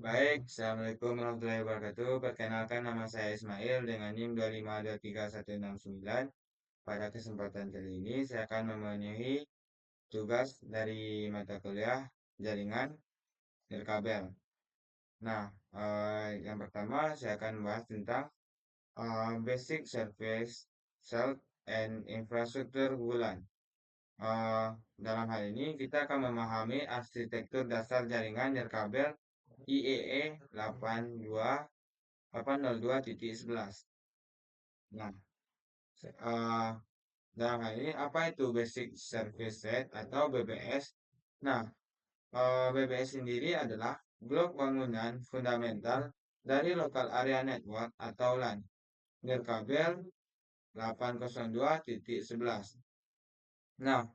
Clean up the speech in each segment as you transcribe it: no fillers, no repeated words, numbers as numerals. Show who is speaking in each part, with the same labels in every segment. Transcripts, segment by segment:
Speaker 1: Baik, Assalamualaikum warahmatullahi wabarakatuh. Perkenalkan nama saya Ismail dengan NIM 2523169. Pada kesempatan kali ini saya akan memenuhi tugas dari mata kuliah jaringan nirkabel. Nah, yang pertama saya akan membahas tentang basic service cell and infrastructure WLAN. Eh, Dalam hal ini kita akan memahami arsitektur dasar jaringan nirkabel IEE 802.11. Nah, eh, dalam hal ini apa itu Basic Service Set atau BBS? Nah, BBS sendiri adalah blok bangunan fundamental dari Local Area Network atau LAN nirkabel 802.11. Nah,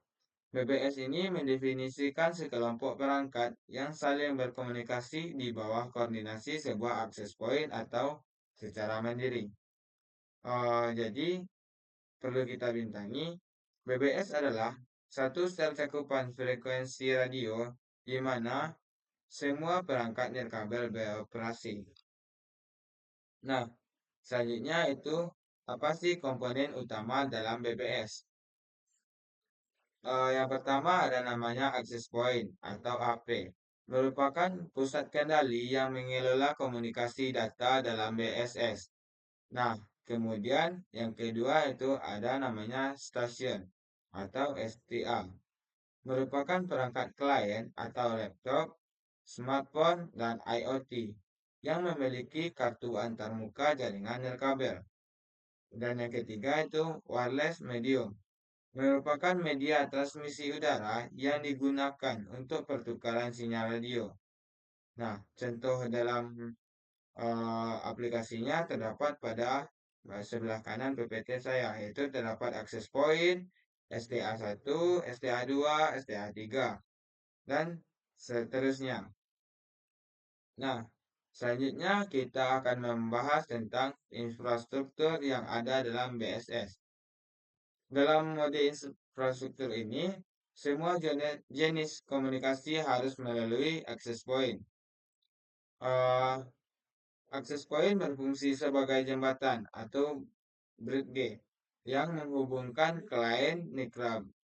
Speaker 1: BBS ini mendefinisikan sekelompok perangkat yang saling berkomunikasi di bawah koordinasi sebuah access point atau secara mandiri. Jadi, perlu kita bintangi, BBS adalah satu sel cakupan frekuensi radio di mana semua perangkat nirkabel beroperasi. Nah, selanjutnya itu apa sih komponen utama dalam BBS? Yang pertama ada namanya access point atau AP, merupakan pusat kendali yang mengelola komunikasi data dalam BSS. Nah, kemudian yang kedua itu ada namanya station atau STA, merupakan perangkat klien atau laptop, smartphone, dan IoT yang memiliki kartu antarmuka jaringan nirkabel. Dan yang ketiga itu wireless medium, merupakan media transmisi udara yang digunakan untuk pertukaran sinyal radio. Nah, contoh dalam aplikasinya terdapat pada sebelah kanan PPT saya, yaitu terdapat access point, STA1, STA2, STA3, dan seterusnya. Nah, selanjutnya kita akan membahas tentang infrastruktur yang ada dalam BSS. Dalam mode infrastruktur ini, semua jenis komunikasi harus melalui access point. Eh, Access point berfungsi sebagai jembatan atau bridge yang menghubungkan klien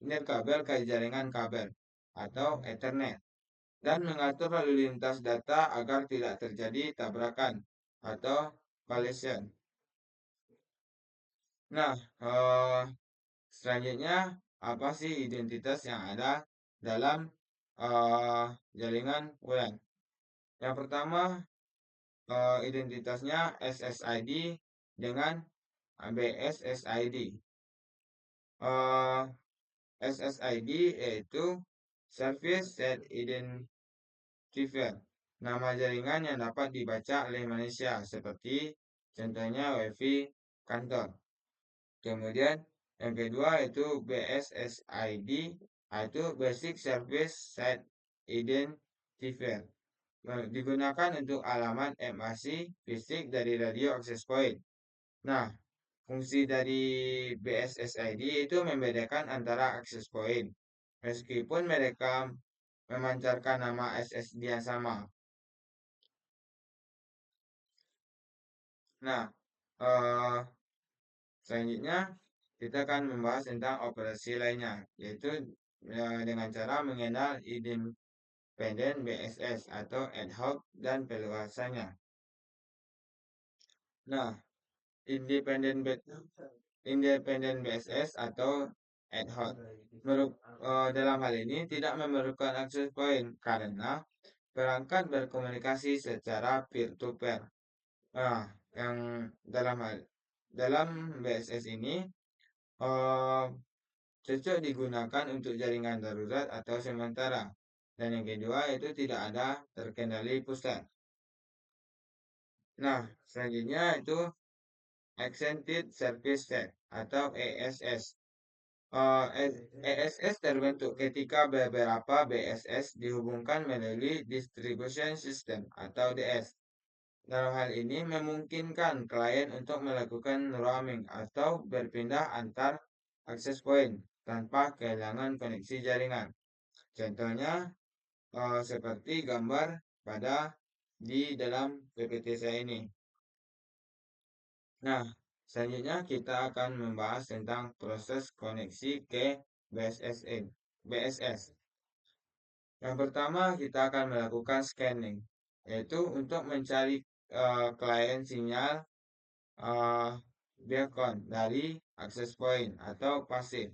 Speaker 1: nirkabel ke jaringan kabel atau Ethernet dan mengatur lalu lintas data agar tidak terjadi tabrakan atau collision. Nah, selanjutnya apa sih identitas yang ada dalam eh, jaringan WLAN? Yang pertama, identitasnya SSID dengan BSSID. Eh, SSID yaitu Service Set Identifier, nama jaringan yang dapat dibaca oleh manusia seperti contohnya WiFi kantor. Kemudian yang kedua itu BSSID, yaitu Basic Service Set Identifier. Digunakan untuk alamat MAC fisik dari radio access point. Nah, fungsi dari BSSID itu membedakan antara access point, meskipun mereka memancarkan nama SSD yang sama. Nah, eh, selanjutnya kita akan membahas tentang operasi lainnya, yaitu dengan cara mengenal independen BSS atau ad hoc dan perluasannya. Nah, independen independen BSS atau ad hoc. Dalam hal ini tidak memerlukan access point karena perangkat berkomunikasi secara peer to peer. Nah, yang dalam BSS ini eh, cocok digunakan untuk jaringan darurat atau sementara. Dan yang kedua itu tidak ada terkendali pusat. Nah, selanjutnya itu Extended Service Set atau ESS. ESS terbentuk ketika beberapa BSS dihubungkan melalui Distribution System atau DS. Dalam hal ini memungkinkan klien untuk melakukan roaming atau berpindah antar akses point tanpa kehilangan koneksi jaringan. Contohnya seperti gambar pada di dalam PPT saya ini. Nah, selanjutnya kita akan membahas tentang proses koneksi ke BSS. Yang pertama kita akan melakukan scanning, yaitu untuk mencari klien sinyal uh, beacon dari access point atau pasif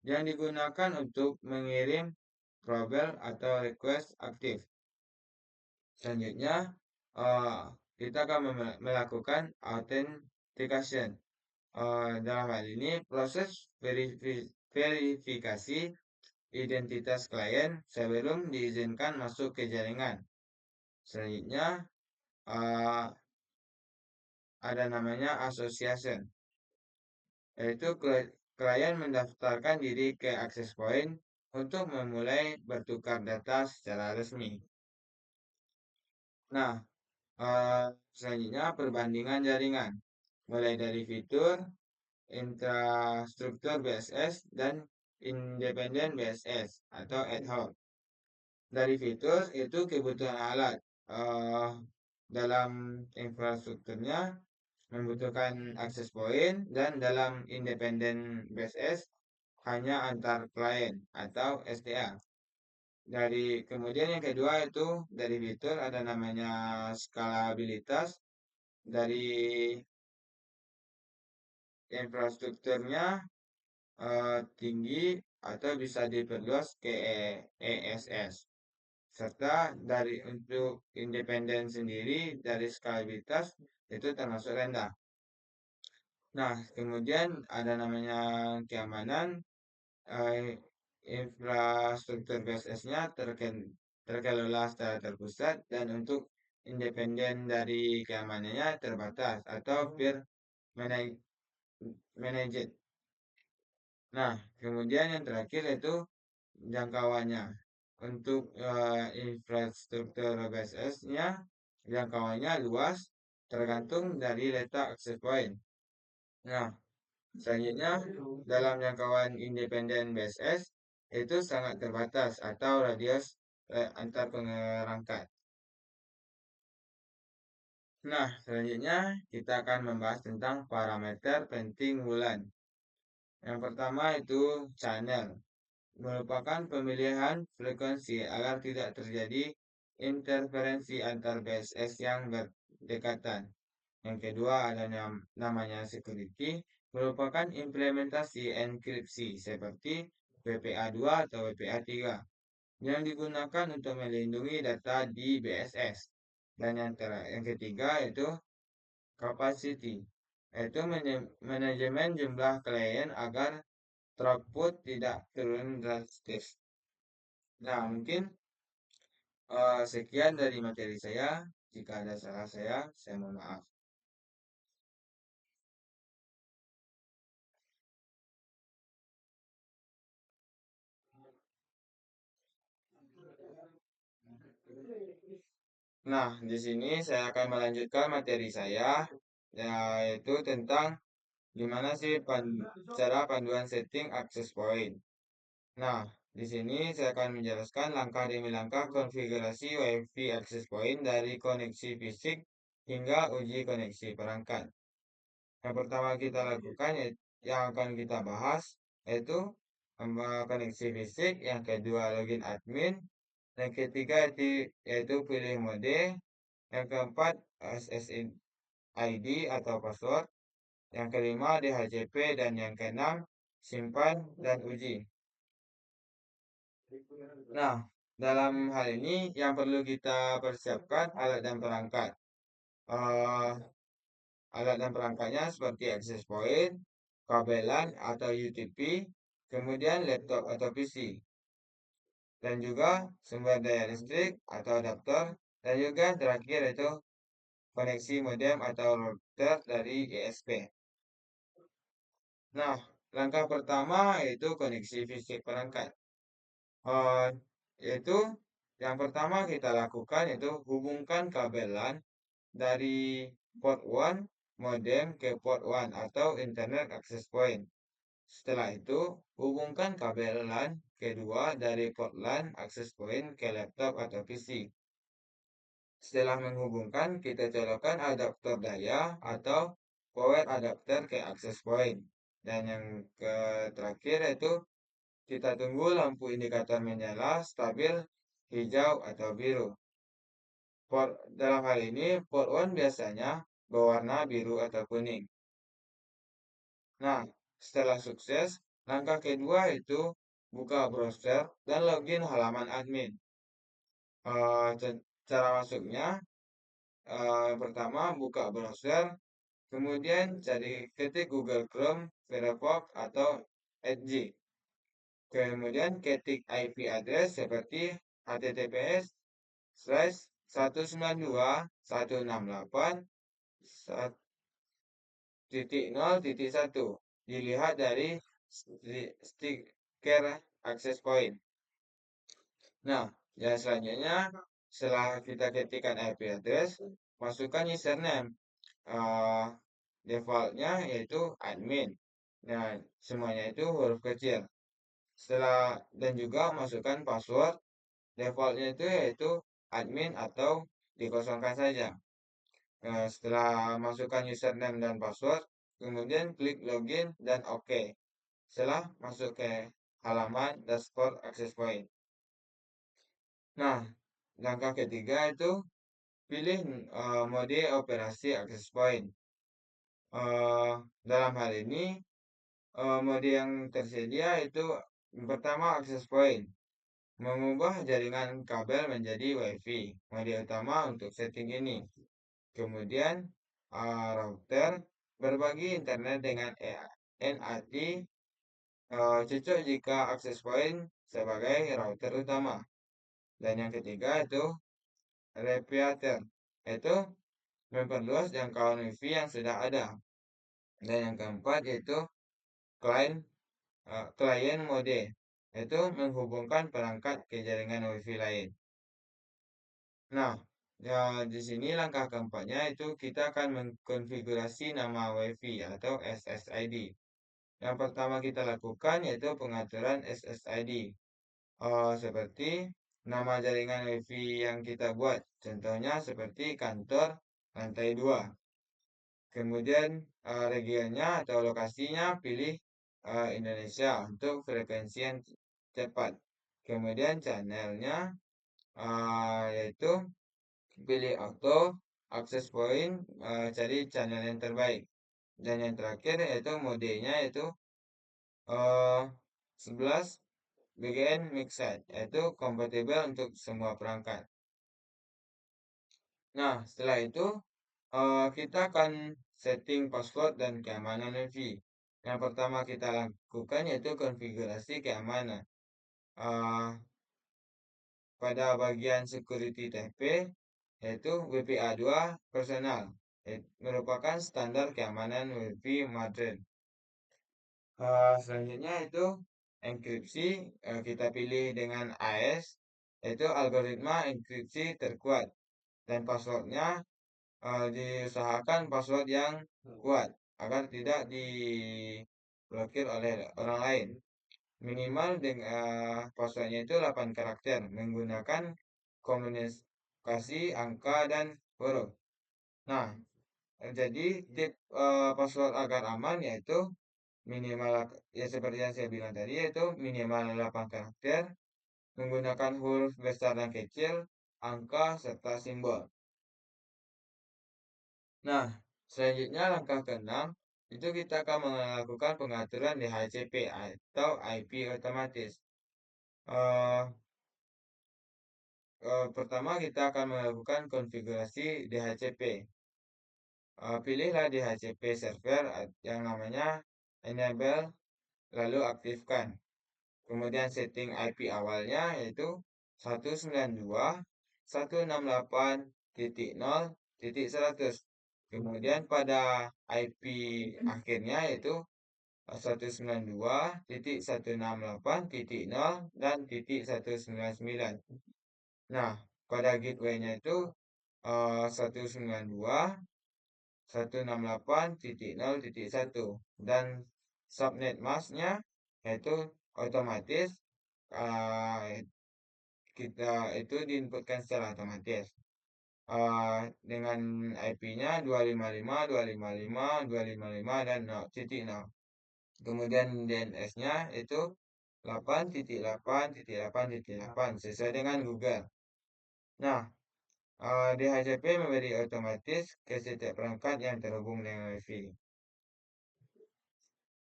Speaker 1: yang digunakan untuk mengirim probel atau request aktif. Selanjutnya, uh, kita akan melakukan authentication. Dalam hal ini, proses verifikasi identitas klien sebelum diizinkan masuk ke jaringan. Selanjutnya, uh, ada namanya association, yaitu klien mendaftarkan diri ke access point untuk memulai bertukar data secara resmi. Nah, selanjutnya perbandingan jaringan, mulai dari fitur, infrastruktur BSS, dan independen BSS atau ad hoc. Dari fitur itu kebutuhan alat dalam infrastrukturnya membutuhkan akses point dan dalam independen BSS hanya antar klien atau STA. Kemudian yang kedua itu dari fitur ada namanya skalabilitas dari infrastrukturnya tinggi atau bisa diperluas ke ESS. Serta dari untuk independen sendiri dari skalabilitas itu termasuk rendah. Nah, kemudian ada namanya keamanan, eh, infrastruktur BSS-nya terkelola secara terpusat dan untuk independen dari keamanannya terbatas atau peer managed. Nah, kemudian yang terakhir itu jangkauannya. Untuk infrastruktur BSS-nya, jangkauannya luas tergantung dari letak access point. Nah, selanjutnya dalam jangkauan independen BSS itu sangat terbatas atau radius antar perangkat. Nah, selanjutnya kita akan membahas tentang parameter penting WLAN. Yang pertama itu channel, merupakan pemilihan frekuensi agar tidak terjadi interferensi antar BSS yang berdekatan. Yang kedua ada namanya security, merupakan implementasi enkripsi seperti WPA2 atau WPA3 yang digunakan untuk melindungi data di BSS. Dan yang ketiga itu capacity, yaitu manajemen jumlah klien agar throughput tidak turun drastis. Nah, mungkin sekian dari materi saya. Jika ada salah saya mohon maaf. Nah, di sini saya akan melanjutkan materi saya, yaitu tentang gimana sih cara panduan setting access point. Nah, di sini saya akan menjelaskan langkah demi langkah konfigurasi WiFi access point dari koneksi fisik hingga uji koneksi perangkat. Yang pertama kita lakukan, yang akan kita bahas, yaitu koneksi fisik, yang kedua login admin, yang ketiga yaitu pilih mode, yang keempat SSID atau password, yang kelima DHCP, dan yang keenam simpan dan uji. Nah, dalam hal ini yang perlu kita persiapkan alat dan perangkat. Eh, Alat dan perangkatnya seperti access point, kabelan atau UTP, kemudian laptop atau PC, dan juga sumber daya listrik atau adaptor, dan juga yang terakhir itu koneksi modem atau router dari ISP. Nah, langkah pertama yaitu koneksi fisik perangkat. Eh, yaitu yang pertama kita lakukan yaitu hubungkan kabel LAN dari port 1 modem ke port 1 atau Internet Access Point. Setelah itu, hubungkan kabel LAN kedua dari port LAN access point ke laptop atau PC. Setelah menghubungkan, kita colokkan adaptor daya atau power adapter ke access point. Dan yang terakhir itu kita tunggu lampu indikator menyala stabil hijau atau biru. Dalam hal ini, port on biasanya berwarna biru atau kuning. Nah, setelah sukses, langkah kedua itu buka browser dan login halaman admin. Cara masuknya, yang pertama buka browser, kemudian cari ketik Google Chrome, Firefox, atau Edge. Kemudian ketik IP address seperti https://192.168.0.1. Dilihat dari stiker access point. Nah, yang selanjutnya setelah kita ketikkan IP address, masukkan username. Defaultnya yaitu admin. Nah, semuanya itu huruf kecil. Dan juga masukkan password. Defaultnya itu yaitu admin atau dikosongkan saja. Nah, setelah masukkan username dan password, kemudian klik login dan OK. Setelah masuk ke halaman dashboard access point. Nah, langkah ketiga itu pilih mode operasi access point. Dalam hal ini, mode yang tersedia itu pertama access point. Mengubah jaringan kabel menjadi WiFi. Mode utama untuk setting ini. Kemudian router berbagi internet dengan NAT cocok jika access point sebagai router utama. Dan yang ketiga itu repeater, yaitu memperluas jangkauan WiFi yang sudah ada. Dan yang keempat yaitu client mode, yaitu menghubungkan perangkat ke jaringan WiFi lain. Nah, ya, di sini langkah keempatnya itu kita akan mengkonfigurasi nama WiFi atau SSID. Yang pertama kita lakukan yaitu pengaturan SSID. Seperti nama jaringan WiFi yang kita buat. Contohnya seperti kantor lantai 2. Kemudian regionnya atau lokasinya pilih Indonesia untuk frekuensi yang cepat. Kemudian channelnya yaitu pilih auto, access point, cari channel yang terbaik. Dan yang terakhir yaitu modenya yaitu 11 BGN Mixed, yaitu kompatibel untuk semua perangkat. Nah, setelah itu kita akan setting password dan keamanan WiFi. Yang pertama kita lakukan yaitu konfigurasi keamanan. Pada bagian security TP, yaitu WPA2 personal, merupakan standar keamanan WiFi modern. Selanjutnya itu enkripsi, kita pilih dengan AES, yaitu algoritma enkripsi terkuat. Dan passwordnya diusahakan password yang kuat agar tidak diblokir oleh orang lain. Minimal dengan passwordnya itu 8 karakter menggunakan kombinasi angka dan huruf. Nah, jadi tip password agar aman yaitu minimal, ya seperti yang saya bilang tadi, yaitu minimal 8 karakter menggunakan huruf besar dan kecil, angka serta simbol. Nah, selanjutnya langkah ke-6 itu kita akan melakukan pengaturan DHCP atau IP otomatis. Pertama kita akan melakukan konfigurasi DHCP. Pilihlah DHCP server yang namanya enable, lalu aktifkan. Kemudian setting IP awalnya yaitu 192.168.0.100. Kemudian pada IP akhirnya yaitu 192.168.0 dan .199. Nah, pada gateway-nya itu 192.168.0.1 dan subnet masknya yaitu otomatis eh, kita itu diinputkan secara otomatis dengan IP-nya 255.255.255 dan 0.0. Kemudian DNS-nya itu 8.8.8.8 sesuai dengan Google. Nah, DHCP memberi otomatis ke setiap perangkat yang terhubung dengan Wi-Fi.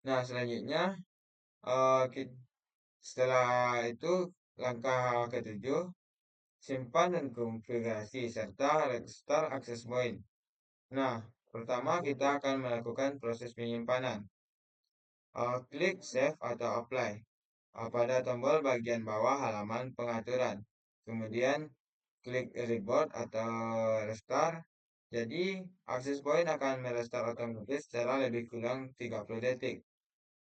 Speaker 1: Nah, selanjutnya setelah itu langkah ketujuh, simpan dan konfigurasi serta restart access point. Nah, pertama kita akan melakukan proses penyimpanan. Klik Save atau Apply pada tombol bagian bawah halaman pengaturan. Kemudian klik Reboot atau Restart. Jadi, access point akan merestart otomatis secara lebih kurang 30 detik.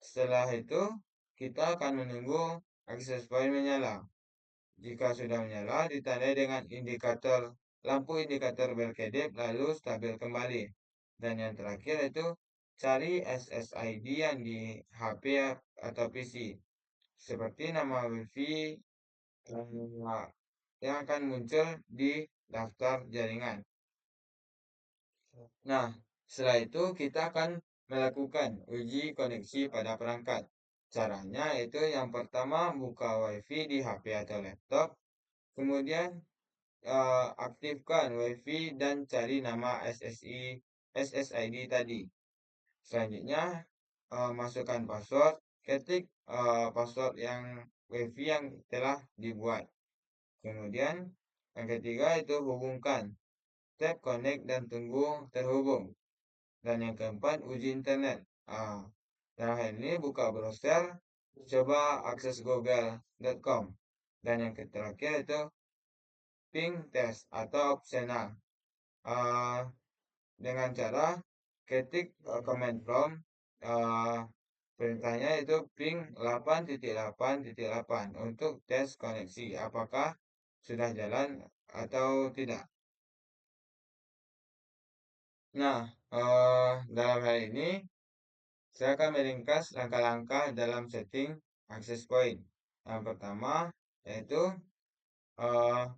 Speaker 1: Setelah itu, kita akan menunggu access point menyala. Jika sudah menyala, ditandai dengan lampu indikator berkedip lalu stabil kembali. Dan yang terakhir itu cari SSID yang di HP atau PC. Seperti nama WiFi yang akan muncul di daftar jaringan. Nah, setelah itu kita akan melakukan uji koneksi pada perangkat. Caranya itu yang pertama buka WiFi di HP atau laptop, kemudian aktifkan WiFi dan cari nama SSID tadi. Selanjutnya masukkan password, ketik password yang WiFi yang telah dibuat. Kemudian yang ketiga itu hubungkan, tap connect dan tunggu terhubung. Dan yang keempat uji internet. Dalam hal ini buka browser, coba akses google.com. Dan yang terakhir itu ping test atau opsional. Dengan cara ketik command prompt perintahnya itu ping 8.8.8 untuk tes koneksi apakah sudah jalan atau tidak. Nah, dalam hal ini saya akan meringkas langkah-langkah dalam setting access point. Yang pertama yaitu uh,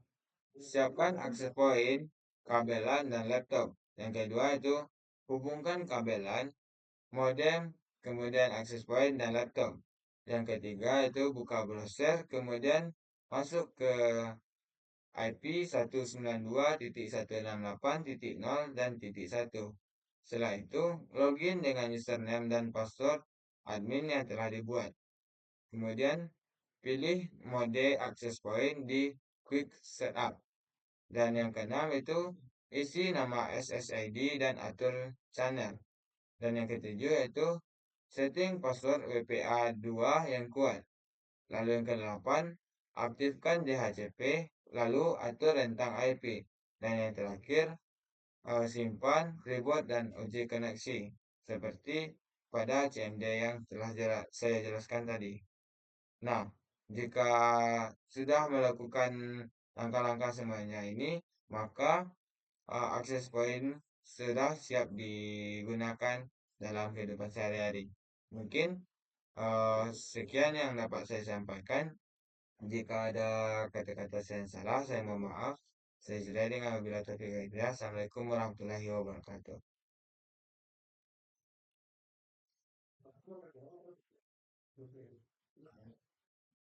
Speaker 1: siapkan access point, kabelan, dan laptop. Yang kedua itu hubungkan kabelan, modem, kemudian access point, dan laptop. Yang ketiga itu buka browser, kemudian masuk ke IP 192.168.0 dan titik 1. Setelah itu, login dengan username dan password admin yang telah dibuat. Kemudian, pilih mode access point di Quick Setup. Dan yang keenam itu isi nama SSID dan atur channel. Dan yang ketujuh yaitu setting password WPA 2 yang kuat. Lalu yang kedelapan, aktifkan DHCP, lalu atur rentang IP. Dan yang terakhir, simpan, reboot, dan uji koneksi. Seperti pada CMD yang telah saya jelaskan tadi. Nah, jika sudah melakukan langkah-langkah semuanya ini, maka akses point sudah siap digunakan dalam kehidupan sehari-hari. Mungkin sekian yang dapat saya sampaikan. Jika ada kata-kata saya yang salah, saya mohon maaf. Saya sudah dengan wabillahi taufiq wal hidayah. Assalamualaikum warahmatullahi wabarakatuh.